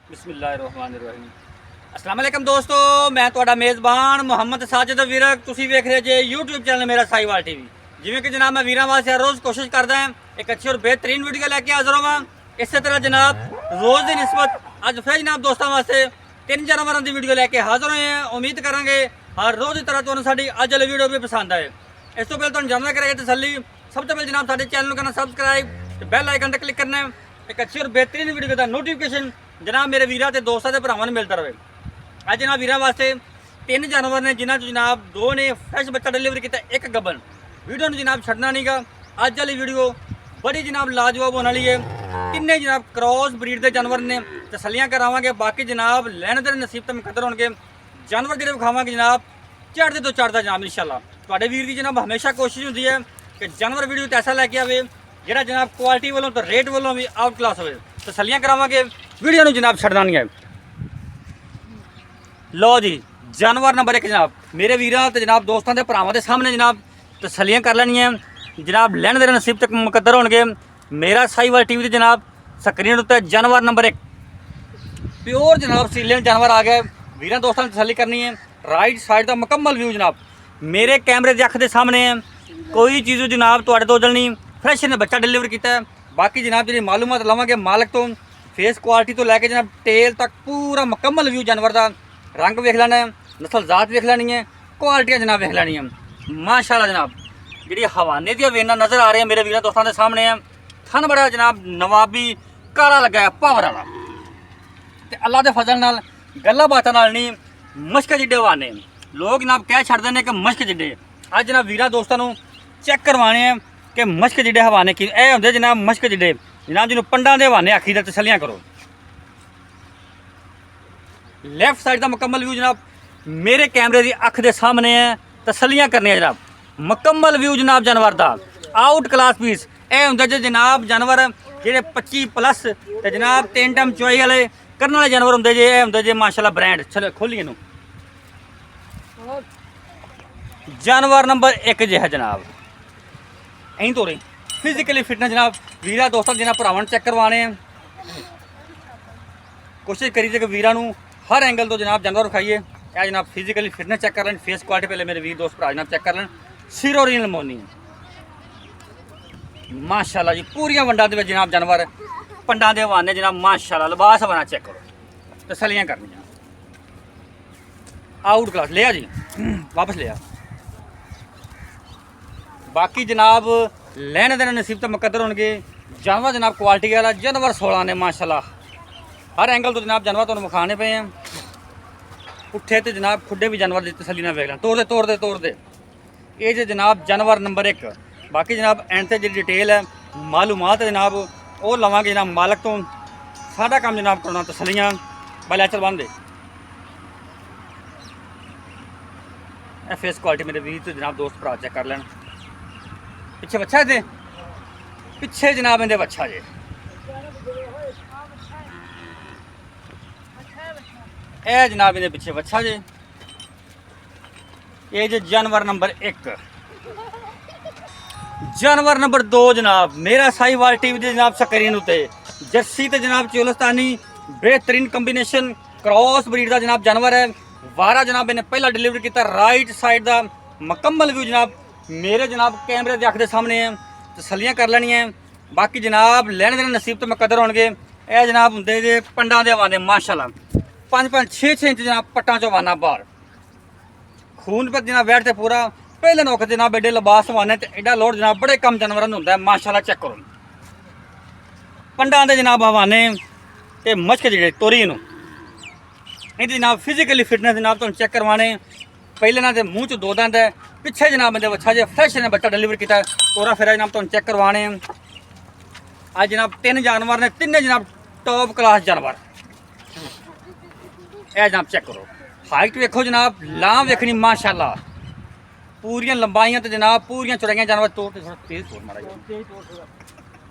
बिस्मिल्लाहिर्रहमानिर्रहीम। अस्सलाम वालेकुम दोस्तों, मैं ਤੁਹਾਡਾ ਮੇਜ਼ਬਾਨ ਮੁਹੰਮਦ ਸਾਜਿਦ ਵਿਰਕ। ਤੁਸੀਂ ਵੇਖ ਰਹੇ ਜੇ YouTube ਚੈਨਲ ਮੇਰਾ ਸਾਈਵਾਲ ਟੀਵੀ। ਜਿਵੇਂ ਕਿ ਜਨਾਬ ਮੈਂ ਵੀਰਾਂ ਵਾਸਤੇ ਹਰ ਰੋਜ਼ ਕੋਸ਼ਿਸ਼ ਕਰਦਾ ਹਾਂ ਇੱਕ ਅੱਛੀ ਔਰ ਬਿਹਤਰੀਨ ਵੀਡੀਓ ਲੈ ਕੇ ਹਾਜ਼ਰ ਹੋਵਾਂ। ਇਸੇ ਤਰ੍ਹਾਂ ਜਨਾਬ ਰੋਜ਼ ਦੀ ਨਿਸਬਤ ਅੱਜ ਫਿਰ ਜਨਾਬ ਦੋਸਤਾਂ ਵਾਸਤੇ 3 ਜਾਨਵਰਾਂ ਦੀ ਵੀਡੀਓ ਲੈ ਕੇ ਹਾਜ਼ਰ ਹੋਏ ਹਾਂ। ਉਮੀਦ ਕਰਾਂਗੇ ਹਰ ਰੋਜ਼ ਦੀ ਤਰ੍ਹਾਂ ਤੁਹਾਨੂੰ ਸਾਡੀ ਅੱਜ ਵਾਲੀ ਵੀਡੀਓ ਵੀ ਪਸੰਦ ਆਏ। ਇਸ ਤੋਂ ਪਹਿਲਾਂ ਤੁਹਾਨੂੰ ਜਾਣਨਾ ਕਰਾਂਗੇ ਤਸੱਲੀ, ਸਭ ਤੋਂ ਪਹਿਲਾਂ ਜਨਾਬ ਸਾਡੇ ਚੈਨਲ ਨੂੰ ਕਰਨਾ ਸਬਸਕ੍ਰਾइब ਤੇ ਬੈਲ ਆਈਕਨ ਤੇ ਕਲਿੱਕ ਕਰਨਾ ਹੈ। ਇੱਕ ਅੱਛੀ ਔਰ ਬਿਹਤਰੀਨ ਵੀਡੀਓ ਦਾ ਨੋਟੀਫਿਕੇਸ਼ਨ ਜਨਾਬ ਮੇਰੇ ਵੀਰਾਂ ਤੇ ਦੋਸਤਾਂ ਦੇ ਭਰਾਵਾਂ ਨੂੰ ਮਿਲਦਾ ਰਹੇ। ਅੱਜ ਜਨਾਬ ਵੀਰਾਂ ਵਾਸਤੇ 3 ਜਾਨਵਰ ਨੇ, ਜਿਨ੍ਹਾਂ 'ਚ ਜਨਾਬ 2 ਨੇ ਫਰੈਸ਼ ਬੱਚਾ ਡਿਲੀਵਰੀ ਕੀਤਾ, ਇੱਕ ਗੱਬਨ। ਵੀਡੀਓ ਨੂੰ ਜਨਾਬ ਛੱਡਣਾ ਨਹੀਂਗਾ। ਅੱਜ ਵਾਲੀ ਵੀਡੀਓ ਬੜੀ ਜਨਾਬ ਲਾਜਵਾਬ ਹੋਣ ਵਾਲੀ ਹੈ। ਤਿੰਨੇ ਜਨਾਬ ਕ੍ਰੋਸ ਬਰੀਡ ਦੇ ਜਾਨਵਰ ਨੇ, ਤਸੱਲੀਆਂ ਕਰਾਵਾਂਗੇ। ਬਾਕੀ ਜਨਾਬ ਲੈਣ ਦੇ ਨਸੀਬ ਤੇ ਮੁਕੱਦਰ ਹੋਣਗੇ। ਜਾਨਵਰ ਜਿਹੜੇ ਵਿਖਾਵਾਂਗੇ ਜਨਾਬ ਚੜ੍ਹਦੇ ਤੋਂ ਚੜ੍ਹਦਾ ਜਨਾਬ ਇੰਸ਼ਾਅੱਲਾ। ਤੁਹਾਡੇ ਵੀਰ ਦੀ ਜਨਾਬ ਹਮੇਸ਼ਾ ਕੋਸ਼ਿਸ਼ ਹੁੰਦੀ ਹੈ ਕਿ ਜਾਨਵਰ ਵੀਡੀਓ ਤੇ ਐਸਾ ਲੈ ਕੇ ਆਵੇ ਜਿਹੜਾ ਜਨਾਬ ਕੁਆਲਿਟੀ ਵੱਲੋਂ ਤੇ ਰੇਟ ਵੱਲੋਂ ਵੀ ਆਊਟ ਕਲਾਸ ਹੋਵੇ। ਤਸੱਲੀਆਂ ਕਰਾਵਾਂਗੇ, ਵੀਡੀਓ ਨੂੰ ਜਨਾਬ ਛੱਡਣਾ ਨਹੀਂ ਹੈ। ਲਓ ਜੀ, ਜਾਨਵਰ ਨੰਬਰ 1 ਜਨਾਬ ਮੇਰੇ ਵੀਰਾਂ ਤੇ ਜਨਾਬ ਦੋਸਤਾਂ ਦੇ ਭਰਾਵਾਂ ਦੇ ਸਾਹਮਣੇ ਜਨਾਬ ਤਸੱਲੀਆਂ ਕਰ ਲੈਣੀਆਂ। ਜਨਾਬ ਲੈਣ ਦੇ ਨਸੀਬ ਤੱਕ ਮੁਕੱਦਰ ਹੋਣਗੇ। ਮੇਰਾ ਸਾਈਵਾਲ ਟੀਵੀ ਤੇ ਜਨਾਬ ਸਕਰੀਨ ਉੱਤੇ ਜਾਨਵਰ ਨੰਬਰ 1 ਪਿਓਰ ਜਨਾਬ ਸੀਲੀਅਨ ਜਾਨਵਰ ਆ ਗਿਆ। ਵੀਰਾਂ ਦੋਸਤਾਂ ਨੇ ਤਸੱਲੀ ਕਰਨੀ ਹੈ। ਰਾਈਟ ਸਾਈਡ ਦਾ ਮੁਕੰਮਲ ਵਿਊ ਜਨਾਬ ਮੇਰੇ ਕੈਮਰੇ ਦੀ ਅੱਖ ਦੇ ਸਾਹਮਣੇ ਹੈ। ਕੋਈ ਚੀਜ਼ ਜਨਾਬ ਤੁਹਾਡੇ ਤੋਂ ਉਜਲਣੀ, ਫਰੈਸ਼ ਨੇ ਬੱਚਾ ਡਿਲੀਵਰ ਕੀਤਾ ਹੈ। ਬਾਕੀ ਜਨਾਬ ਜਿਹੜੀ ਮਾਲੂਮਾਤ ਲਵਾਂਗੇ ਮਾਲਕ ਤੋਂ, ਫੇਸ ਕੁਆਲਿਟੀ ਤੋਂ ਲੈ ਕੇ ਜਨਾਬ ਟੇਲ ਤੱਕ ਪੂਰਾ ਮੁਕੰਮਲ ਵਿਊ ਜਾਨਵਰ ਦਾ। ਰੰਗ ਵੇਖ ਲੈਣਾ ਹੈ, ਨਸਲ ਜ਼ਾਤ ਵੇਖ ਲੈਣੀ ਹੈ, ਕੁਆਲਿਟੀਆਂ ਜਨਾਬ ਵੇਖ ਲੈਣੀ ਹੈ। ਮਾਸ਼ਾਅੱਲਾ ਜਨਾਬ ਜਿਹੜੀ ਹਵਾਨੇ ਦੀਆਂ ਵੇਨਾਂ ਨਜ਼ਰ ਆ ਰਹੀਆਂ ਮੇਰੇ ਵੀਰਾਂ ਦੋਸਤਾਂ ਦੇ ਸਾਹਮਣੇ ਹੈ। ਥਣ ਬੜਾ ਜਨਾਬ ਨਵਾਬੀ ਕਾਲਾ ਲੱਗਾ ਹੈ, ਪਾਵਰ ਵਾਲਾ। ਤੇ ਅੱਲਾ ਦੇ ਫਜ਼ਲ ਨਾਲ ਗੱਲਾਂ ਬਾਤਾਂ ਨਾਲ ਨਹੀਂ, ਮਸ਼ਕ ਜਿੱਡੇ ਹਵਾਨੇ ਲੋਕ ਜਨਾਬ ਕਹਿ ਛੱਡਦੇ ਨੇ ਕਿ ਮਸ਼ਕ ਜਿੱਡੇ। ਅੱਜ ਜਨਾਬ ਵੀਰਾਂ ਦੋਸਤਾਂ ਨੂੰ ਚੈੱਕ ਕਰਵਾਣੇ ਆ ਕਿ ਮਸ਼ਕ ਜਿੱਡੇ ਹਵਾਨੇ ਕੀ ਇਹ ਹੁੰਦੇ ਜਨਾਬ। ਮਸ਼ਕ ਜਿੱਡੇ ਜਨਾਬ ਜਿਹਨੂੰ ਪੰਡਾਂ ਦੇ ਹਵਾਨੇ ਆਖੀ ਦਾ। ਤਸੱਲੀਆਂ ਕਰੋ। ਲੈਫਟ ਸਾਈਡ ਦਾ ਮੁਕੰਮਲ ਵਿਊ ਜਨਾਬ ਮੇਰੇ ਕੈਮਰੇ ਦੀ ਅੱਖ ਦੇ ਸਾਹਮਣੇ ਹੈ। ਤਸੱਲੀਆਂ ਕਰਨੀਆਂ ਜਨਾਬ, ਮੁਕੰਮਲ ਵਿਊ ਜਨਾਬ ਜਾਨਵਰ ਦਾ ਆਊਟ ਕਲਾਸ ਪੀਸ। ਇਹ ਹੁੰਦਾ ਜੇ ਜਨਾਬ ਜਾਨਵਰ ਜਿਹੜੇ 25+ ਤੇ ਜਨਾਬ 3 ਟਾਈਮ ਚੁਆਈ ਵਾਲੇ ਕਰਨ ਵਾਲੇ ਜਾਨਵਰ ਹੁੰਦੇ ਜੇ। ਇਹ ਹੁੰਦੇ ਜੇ ਮਾਸ਼ਾਅੱਲਾ ਬ੍ਰਾਂਡ। ਚਲੋ ਖੋਲੀਏ ਨੂੰ। ਜਾਨਵਰ ਨੰਬਰ 1 ਜੇ ਹੈ ਜਨਾਬ ਐਂ ਤੋਰੇ ਫਿਜ਼ੀਕਲੀ ਫਿਟਨੈਸ ਜਨਾਬ ਵੀਰਾਂ ਦੋਸਤਾਂ ਜਿਹਨਾਂ ਭਰਾਵਾਂ ਨੂੰ ਚੈੱਕ ਕਰਵਾਉਣੇ ਆ। ਕੋਸ਼ਿਸ਼ ਕਰੀ ਜੇ ਕਿ ਵੀਰਾਂ ਨੂੰ ਹਰ ਐਂਗਲ ਤੋਂ ਜਨਾਬ ਜਾਨਵਰ ਵਿਖਾਈਏ। ਇਹ ਜਨਾਬ ਫਿਜ਼ੀਕਲੀ ਫਿਟਨੈਸ ਚੈੱਕ ਕਰ ਲੈਣ, ਫੇਸ ਕੁਆਲਿਟੀ ਪਹਿਲੇ ਮੇਰੇ ਵੀਰ ਦੋਸਤ ਭਰਾ ਜਨਾਬ ਚੈੱਕ ਕਰ ਲੈਣ। ਸਿਰ ਓਰੀਜਨਲ ਮੋਨੀ ਮਾਸ਼ਾਅੱਲਾ ਜੀ, ਪੂਰੀਆਂ ਵੰਡਾਂ ਦੇ ਵਿੱਚ ਜਨਾਬ ਜਾਨਵਰ ਪੰਡਾਂ ਦੇ ਹਵਾਨੇ ਜਨਾਬ ਮਾਸ਼ਾਅੱਲਾ। ਲਿਬਾਸ ਬਣਾ ਚੈੱਕ ਕਰੋ, ਤਸੱਲੀਆਂ ਕਰਨੀਆਂ। ਆਊਟ ਕਲਾਸ ਲਿਆ ਜੀ, ਵਾਪਸ ਲਿਆ। ਬਾਕੀ ਜਨਾਬ ਲੈਣ ਦੇਣ ਨਸੀਬ ਤੋਂ ਮੁਕੱਦਰ ਹੋਣਗੇ। ਜਾਨਵਰ ਜਨਾਬ ਕੁਆਲਿਟੀ ਵਾਲਾ ਜਾਨਵਰ 16 ਨੇ ਮਾਸ਼ਾਅੱਲਾ। ਹਰ ਐਂਗਲ ਤੋਂ ਜਨਾਬ ਜਾਨਵਰ ਤੁਹਾਨੂੰ ਵਿਖਾਣੇ ਪਏ ਆ। ਪੁੱਠੇ ਤੇ ਜਨਾਬ ਖੁੱਡੇ ਵੀ ਜਾਨਵਰ ਦੀ ਤਸੱਲੀ ਨਾਲ ਵੇਖ ਲੈਣ। ਤੋੜਦੇ ਇਹ ਜੇ ਜਨਾਬ ਜਾਨਵਰ ਨੰਬਰ 1। ਬਾਕੀ ਜਨਾਬ ਐਂਡ ਤੇ ਜਿਹੜੀ ਡਿਟੇਲ ਹੈ ਮਾਲੂਮਾਤ ਜਨਾਬ ਉਹ ਲਵਾਂਗੇ ਜਨਾਬ ਮਾਲਕ ਤੋਂ। ਸਾਡਾ ਕੰਮ ਜਨਾਬ ਕਰਨਾ ਤਸੱਲੀਆਂ ਬਾਇਲੈਚਰ ਬੰਨ੍ਹਦੇ। ਇਹ ਫੇਸ ਕੁਆਲਿਟੀ ਮੇਰੇ ਵੀਰ ਤੇ ਜਨਾਬ ਦੋਸਤ ਭਰਾ ਚੈੱਕ ਕਰ ਲੈਣ। ਪਿੱਛੇ ਬੱਚਾ ਇਹਦੇ ਪਿੱਛੇ ਜਨਾਬ ਇਹਦੇ ਬੱਚਾ ਜੇ। ਇਹ ਜਨਾਬ ਇਹਦੇ ਪਿੱਛੇ ਬੱਚਾ ਜੇ। ਇਹ ਜੇ ਜਾਨਵਰ ਨੰਬਰ 1। ਜਾਨਵਰ ਨੰਬਰ 2 ਜਨਾਬ ਮੇਰਾ ਸਾਈਵਾਲ ਟੀਵੀ ਦੇ ਜਨਾਬ ਸਕਰੀਨ ਉੱਤੇ ਜਰਸੀ ਤੇ ਜਨਾਬ ਚੋਲਸਤਾਨੀ ਬਿਹਤਰੀਨ ਕੰਬੀਨੇਸ਼ਨ ਕ੍ਰੋਸ ਬਰੀਡ ਦਾ ਜਨਾਬ ਜਾਨਵਰ ਹੈ। ਵਾਰਾ ਜਨਾਬ ਇਹਨੇ ਪਹਿਲਾਂ ਡਿਲੀਵਰ ਕੀਤਾ। ਰਾਈਟ ਸਾਈਡ ਦਾ ਮੁਕੰਮਲ ਵਿਊ ਜਨਾਬ ਮੇਰੇ ਜਨਾਬ ਕੈਮਰੇ ਦੇ ਅੱਖ ਦੇ ਸਾਹਮਣੇ ਹੈ। ਤਸੱਲੀਆਂ ਕਰ ਲੈਣੀਆਂ। ਬਾਕੀ ਜਨਾਬ ਲੈਣ ਦੇਣ ਨਸੀਬ ਤੋਂ ਮੁਕੱਦਰ ਹੋਣਗੇ। ਇਹ ਜਨਾਬ ਹੁੰਦੇ ਜੇ ਪੰਡਾਂ ਦੇ ਹਵਾਨੇ ਮਾਸ਼ਾਅੱਲਾ। 5-5 6-6 ਇੰਚ ਜਨਾਬ ਪੱਟਾਂ ਚੋਂ ਹਵਾਨਾ ਬਾਹਰ। ਖੂਨ ਪਰ ਜਨਾਬ ਵੈਟ ਤੇ ਪੂਰਾ ਪਹਿਲੇ ਨੌਕ ਜਨਾਬ ਐਡੇ ਲਿਬਾਸ ਹਵਾਨੇ ਤੇ ਐਡਾ ਲੋਡ ਜਨਾਬ ਬੜੇ ਕਮ ਜਾਨਵਰਾਂ ਨੂੰ ਹੁੰਦਾ ਹੈ ਮਾਸ਼ਾਅੱਲਾ। ਚੈੱਕ ਕਰੋ ਪੰਡਾਂ ਦੇ ਜਨਾਬ ਹਵਾਨੇ ਤੇ ਮਸ਼ਕ ਜਿਹੜੇ ਤੋਰੀ ਨੂੰ ਇਹਦੀ ਜਨਾਬ ਫਿਜ਼ੀਕਲੀ ਫਿਟਨੈਸ ਜਨਾਬ ਤੁਹਾਨੂੰ ਚੈੱਕ ਕਰਵਾਣੇ। ਪਹਿਲੇ ਨਾਲ ਦੇ ਮੂੰਹ 'ਚ 2 ਦੰਦ ਹੈ, ਪਿੱਛੇ ਜਨਾਬ ਇਹਦੇ ਬੱਚਾ ਜੇ ਫਰੈਸ਼ ਨੇ ਬੱਚਾ ਡਿਲੀਵਰ ਕੀਤਾ। ਤੋਰਾ ਫੇਰਾ ਜਨਾਬ ਤੁਹਾਨੂੰ ਚੈੱਕ ਕਰਵਾਣੇ। ਅੱਜ ਜਨਾਬ 3 ਜਾਨਵਰ ਨੇ, ਤਿੰਨੇ ਜਨਾਬ ਟੌਪ ਕਲਾਸ ਜਾਨਵਰ। ਇਹ ਜਨਾਬ ਚੈੱਕ ਕਰੋ ਹਾਈਟ ਵੇਖੋ ਜਨਾਬ, ਲਾਂਹ ਵੇਖਣੀ ਮਾਸ਼ਾਅੱਲਾ। ਪੂਰੀਆਂ ਲੰਬਾਈਆਂ ਤੇ ਜਨਾਬ ਪੂਰੀਆਂ ਚੌੜਾਈਆਂ ਜਾਨਵਰ। ਤੋੜ ਤੇ ਥੋੜਾ ਤੇਜ਼ ਤੋੜ ਮਾਰਾ ਜੀ।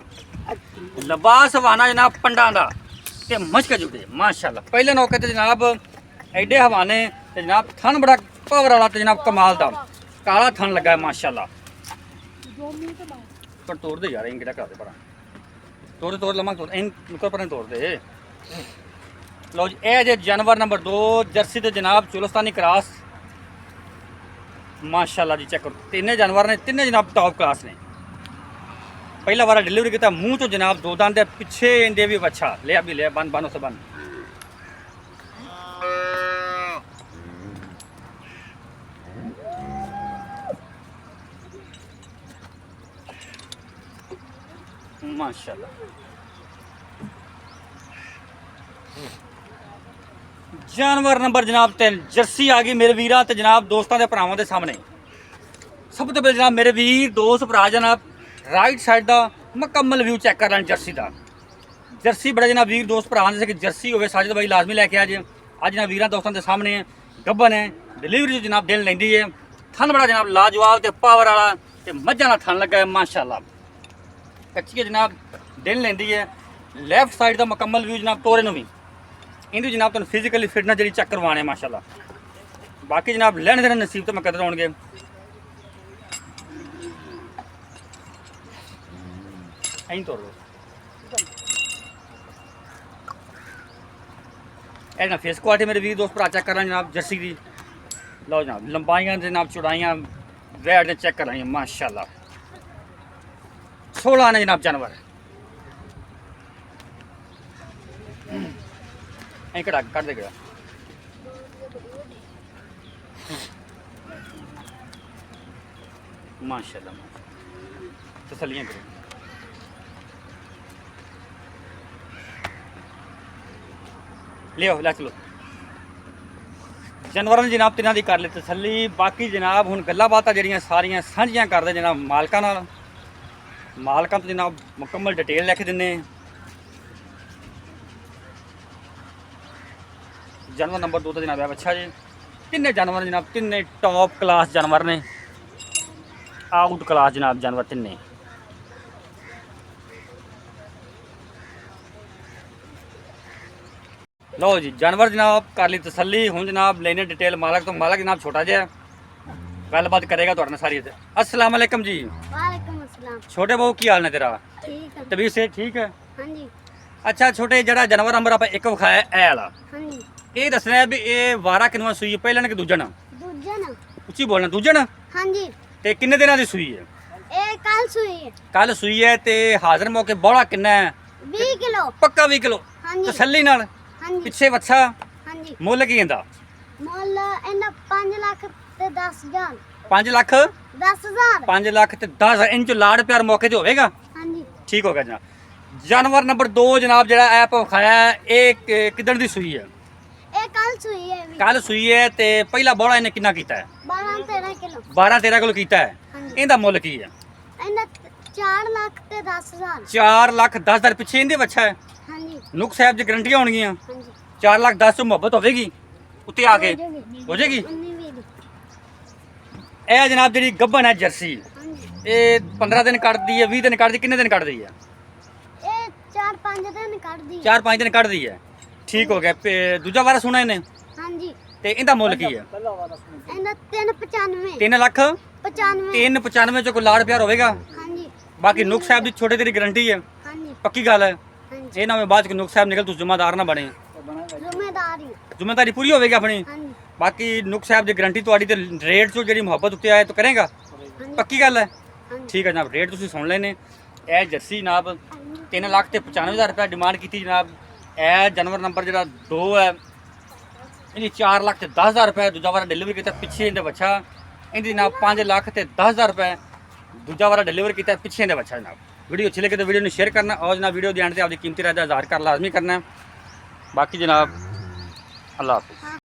ਲਿਬਾਸ ਹਵਾਨਾ ਜਨਾਬ ਪੰਡਾਂ ਦਾ ਤੇ ਮਸ਼ਕ ਜੁੜੇ ਮਾਸ਼ਾਅੱਲਾ। ਪਹਿਲੇ ਨੌਕੇ ਤੇ ਜਨਾਬ ਐਡੇ ਹਵਾਨੇ ਤੇ ਜਨਾਬ ਥਣ ਬੜਾ ਪਾਵਰ ਵਾਲਾ ਤੇ ਜਨਾਬ ਕਮਾਲ ਦਾ ਕਾਲਾ ਥਣ ਲੱਗਾ ਮਾਸ਼ਾਅੱਲਾ। ਪਰ ਤੋੜ ਦੇ ਯਾਰ ਇਹ ਕਿਹੜਾ ਕਰਦੇ ਪਰਾਂ ਤੋੜ ਲਵਾਂ ਤੋੜ ਇਹਨੂੰ ਪਰ ਤੋੜ ਦੇ। लो जी ਇਹ ਜੇ ਜਾਨਵਰ ਨੰਬਰ 2 ਜਰਸੀ ਤੇ ਜਨਾਬ ਚੁਲਸਤਾਨੀ ਕ੍ਰਾਸ ਮਾਸ਼ਾਅੱਲਾ ਜੀ ਚੈੱਕ ਕਰੋ ਤਿੰਨੇ ਜਾਨਵਰ ਨੇ ਤਿੰਨੇ ਜਨਾਬ ਟੌਪ ਕਲਾਸ ਨੇ ਪਹਿਲਾ ਵਾਰਾ ਡਿਲੀਵਰੀ ਕੀਤਾ ਮੂੰਹ ਤੋਂ ਜਨਾਬ ਦੋ ਦੰਦ ਦੇ ਪਿੱਛੇ ਇਹਦੇ ਵੀ ਬੱਚਾ ਲਿਆ ਵੀ ਲਿਆ ਬੰਨ ਉਸੇ ਬੰਨ ਮਾਸ਼ਾਅੱਲਾ ਜਾਨਵਰ ਨੰਬਰ ਜਨਾਬ 3 ਜਰਸੀ ਆ ਗਈ ਮੇਰੇ ਵੀਰਾਂ ਤੇ ਜਨਾਬ ਦੋਸਤਾਂ ਦੇ ਭਰਾਵਾਂ ਦੇ ਸਾਹਮਣੇ ਸਭ ਤੋਂ ਪਹਿਲੇ ਜਨਾਬ ਮੇਰੇ ਵੀਰ ਦੋਸਤ ਭਰਾ ਜਨਾਬ ਰਾਈਟ ਸਾਈਡ ਦਾ ਮੁਕੰਮਲ ਵਿਊ ਚੈੱਕ ਕਰ ਲੈਣ ਜਰਸੀ ਦਾ ਜਰਸੀ ਬੜਾ ਜਨਾਬ ਵੀਰ ਦੋਸਤ ਭਰਾਵਾਂ ਦੇ ਕਿ ਜਰਸੀ ਹੋਵੇ ਸਾਜਦ ਬਾਈ ਲਾਜ਼ਮੀ ਲੈ ਕੇ ਆ ਜੇ ਅੱਜ ਨਾ ਵੀਰਾਂ ਦੋਸਤਾਂ ਦੇ ਸਾਹਮਣੇ ਗੱਬਨ ਹੈ ਡਿਲੀਵਰੀ ਜਨਾਬ ਦੇਣ ਲੈਂਦੀ ਹੈ ਥਣ ਬੜਾ ਜਨਾਬ ਲਾਜਵਾਬ ਤੇ ਪਾਵਰ ਵਾਲਾ ਤੇ ਮੱਝਾਂ ਦਾ ਥਣ ਲੱਗਾ ਹੈ ਮਾਸ਼ਾਅੱਲਾ ਕੱਚੀ ਜਨਾਬ ਦਿਨ ਲੈਂਦੀ ਹੈ ਲੈਫਟ ਸਾਈਡ ਦਾ ਮੁਕੰਮਲ ਵਿਊ ਜਨਾਬ ਤੋਰੇ ਨੂੰ ਵੀ ਇਹਦੀ ਜਨਾਬ ਤੁਹਾਨੂੰ ਫਿਜ਼ੀਕਲੀ ਫਿਟਨੈਸ ਜਿਹੜੀ ਚੈੱਕ ਕਰਵਾਣੇ ਮਾਸ਼ਾਅੱਲਾ ਬਾਕੀ ਜਨਾਬ ਲੈਣ ਦੇਣ ਨਸੀਬ ਤੇ ਮੁਕੱਦਰ ਹੋਣਗੇ ਐਂ ਤੋਰ ਲਓ ਇਹ ਨਾ ਫੇਸ ਕੁਆਲਿਟੀ ਮੇਰੇ ਵੀਰ ਦੋਸਤ ਭਰਾ ਚੈੱਕ ਕਰ ਲੈਣ ਜਨਾਬ ਜਰਸੀ ਦੀ ਲਓ ਜਨਾਬ ਲੰਬਾਈਆਂ ਜਨਾਬ ਚੌੜਾਈਆਂ ਵੈਟ ਨੇ ਚੈੱਕ ਕਰ ਲੈਣ ਮਾਸ਼ਾਅੱਲਾ 16 ਨੇ ਜਨਾਬ ਜਾਨਵਰ ਐਂ ਕੜਾ ਕੱਢ ਦੇ ਕਿਹੜਾ ਮਾਸ਼ਾਅੱਲਾ ਤਸੱਲੀਆਂ ਕਰੋ ਲਿਓ ਲੈ ਚਲੋ ਜਾਨਵਰਾਂ ਦੀ ਜਨਾਬ ਤਿੰਨਾਂ ਦੀ ਕਰ ਲਈ ਤਸੱਲੀ ਬਾਕੀ ਜਨਾਬ ਹੁਣ ਗੱਲਾਂ ਬਾਤਾਂ ਜਿਹੜੀਆਂ ਸਾਰੀਆਂ ਸਾਂਝੀਆਂ ਕਰਦੇ ਜਨਾਬ ਮਾਲਕਾਂ ਨਾਲ ਮਾਲਕਾਂ ਤੋਂ ਜਨਾਬ ਮੁਕੰਮਲ ਡਿਟੇਲ ਲਿਖ ਦਿੰਨੇ ਜਾਨਵਰ ਨੰਬਰ 2 ਤਾਂ ਜਨਾਬ ਹੈ ਅੱਛਾ ਜੀ ਤਿੰਨੇ ਜਾਨਵਰ ਜਨਾਬ ਤਿੰਨੇ ਟੌਪ ਕਲਾਸ ਜਾਨਵਰ ਨੇ ਆਊਟ ਕਲਾਸ ਜਨਾਬ ਜਾਨਵਰ ਤਿੰਨੇ ਲਓ ਜੀ ਜਾਨਵਰ ਜਨਾਬ ਕਰ ਲਈ ਤਸੱਲੀ ਹੁਣ ਜਨਾਬ ਲੈਣੇ ਡਿਟੇਲ ਮਾਲਕ ਤੋਂ ਮਾਲਕ ਜਨਾਬ ਛੋਟਾ ਜਿਹਾ ਗੱਲਬਾਤ ਕਰੇਗਾ ਤੁਹਾਡੇ ਨਾਲ ਸਾਰੀ अस्सलाम वालेकुम जी वालेकुम अस्सलाम छोटे बहु की हाल ने तेरा ठीक है तबीयत से ठीक है हाँ जी अच्छा छोटे जरा जानवर नंबर आप एक विखाया ए वाला हाँ जी ਇਹ ਦੱਸਣਾ ਹੈ ਵੀ ਇਹ ਵਾਰਾ ਕਿੰਨਵਾਂ ਸੂਈ ਹੈ ਪਹਿਲਾਂ ਕਿ ਦੂਜਾ ਨਾ दूजा ना ਉੱਚੀ ਬੋਲਣਾ ਦੂਜਾ ਨਾ हाँ जी ਤੇ ਕਿੰਨੇ ਦਿਨਾਂ ਦੀ ਸੂਈ ਹੈ ये कल सुई है ਕੱਲ ਸੂਈ ਹੈ ਤੇ ਹਾਜ਼ਰ ਮੌਕੇ ਬੋਲਾ ਕਿੰਨਾ ਹੈ 20 किलो ਪੱਕਾ 20 ਕਿਲੋ हाँ जी ਤਸੱਲੀ ਨਾਲ हाँ जी ਪਿੱਛੇ ਵੱਛਾ हाँ जी ਮੁੱਲ ਕੀ ਇਹਦਾ मोल इन्ना 5 लाख ते 10,000 5 ਲੱਖ 10,000 5 ਲੱਖ ਤੇ 10 ਇੰਚ ਲਾੜ ਪਿਆਰ ਮੌਕੇ ਤੇ ਹੋਵੇਗਾ हाँ जी ਠੀਕ ਹੋ ਗਿਆ ਜਨਾਬ ਜਾਨਵਰ ਨੰਬਰ 2 ਜਨਾਬ ਜਿਹੜਾ ਐਪ ਵਿਖਾਇਆ ਇਹ ਕਿਦਣ ਦੀ ਸੂਈ ਹੈ ये कल सुई है भी ਕੱਲ ਸੂਈ ਹੈ ਤੇ ਪਹਿਲਾ ਬੋਲਾ ਇਹਨੇ ਕਿੰਨਾ ਕੀਤਾ ਹੈ 12-13 किलो 12-13 ਕਿਲੋ ਕੀਤਾ ਹੈ ਹਾਂਜੀ। ਇਹਦਾ ਮੁੱਲ ਕੀ ਹੈ इन्ना 4 लाख ते 10,000 4 ਲੱਖ 10 ਹਜ਼ਾਰ ਪਿੱਛੇ ਇਹਦੇ ਬੱਚਾ ਹੈ हाँ जी ਨੁਕ ਸਾਹਿਬ ਦੀ ਗਰੰਟੀਆਂ ਹੋਣਗੀਆਂ हाँ जी 4 ਲੱਖ 10 ਤੋਂ ਮੁਹੱਬਤ ਹੋਵੇਗੀ ਉੱਤੇ ਆ ਕੇ ਹੋ ਜਾਏਗੀ 19 भी ਇਹ ਜਨਾਬ ਜਿਹੜੀ ਗੱਭਣ ਹੈ ਜਰਸੀ हाँ जी ਇਹ 15 ਦਿਨ ਕੱਢਦੀ ਹੈ 20 ਦਿਨ ਕੱਢਦੀ ਕਿੰਨੇ ਦਿਨ ਕੱਢਦੀ ਹੈ ये 4-5 दिन काट दी 4-5 ਦਿਨ ਕੱਢਦੀ ਹੈ ਠੀਕ ਹੋ ਗਿਆ ਦੂਜਾ ਵਾਰਾ ਸੁਣਾ ਇਹਨੇ हाँ जी ਤੇ ਇਹਦਾ ਮੁੱਲ ਕੀ ਹੈ इन्ना 395 3 ਲੱਖ 95 395 ਚ ਕੋਈ ਲਾੜ ਪਿਆਰ ਹੋਵੇਗਾ हाँ जी ਬਾਕੀ ਨੁਕ ਸਾਹਿਬ ਦੀ ਛੋਟੇ ਤੇਰੀ ਗਰੰਟੀ ਹੈ हाँ जी ਪੱਕੀ ਗੱਲ ਹੈ हाँ जी ਇਹ ਨਾ ਹੋਵੇ ਬਾਅਦ ਚ ਨੁਕ ਸਾਹਿਬ ਨਿਕਲ ਤੂੰ ਜ਼ਿੰਮੇਦਾਰ ਨਾ ਬਣੇ जिम्मेदारी ਜ਼ਿੰਮੇਦਾਰੀ ਪੂਰੀ ਹੋਵੇਗੀ ਆਪਣੀ हाँ जी ਬਾਕੀ ਨੁਕ ਸਾਹਿਬ ਦੀ ਗਰੰਟੀ ਤੁਹਾਡੀ ਤੇ ਰੇਟ ਤੋਂ ਜਿਹੜੀ ਮੁਹੱਬਤ ਉੱਤੇ ਆਏ ਤਾਂ ਕਰੇਗਾ हाँ जी ਪੱਕੀ ਗੱਲ ਹੈ हाँ जी ਠੀਕ ਹੈ ਜਨਾਬ ਰੇਟ ਤੁਸੀਂ ਸੁਣ ਲੈਨੇ ਇਹ ਜਰਸੀ ਜਨਾਬ 3 ਲੱਖ ਤੇ 95,000 ਰੁਪਏ ਡਿਮਾਂਡ ਕੀਤੀ ਜਨਾਬ ਇਹ ਜਾਨਵਰ ਨੰਬਰ ਜਿਹੜਾ 2 ਹੈ ਇਹਦੀ 4 ਲੱਖ ਤੇ 10,000 ਰੁਪਏ ਦੂਜਾ ਵਾਰਾ ਡਿਲੀਵਰੀ ਕੀਤਾ ਪਿੱਛੇ ਇਹਦੇ ਬੱਚਾ ਇਹਦੀ ਜਨਾਬ 5 ਲੱਖ ਤੇ 10,000 ਰੁਪਏ ਦੂਜਾ ਵਾਰਾ ਡਿਲੀਵਰ ਕੀਤਾ ਪਿੱਛੇ ਇਹਦੇ ਬੱਚਾ ਜਨਾਬ ਵੀਡੀਓ ਅੱਛੀ ਲੱਗੇ ਤਾਂ ਵੀਡੀਓ ਨੂੰ ਸ਼ੇਅਰ ਕਰਨਾ ਔਰ ਜਨਾਬ ਵੀਡੀਓ ਦੇ ਐਂਡ ਤੇ ਆਪਦੀ ਕੀਮਤੀ ਰਾਏ ਦਾ ਇਜ਼ਹਾਰ ਕਰ ਲਾਜ਼ਮੀ ਕਰਨਾ ਬਾਕੀ ਜਨਾਬ ਅੱਲਾਹ ਹਾਫਿਜ਼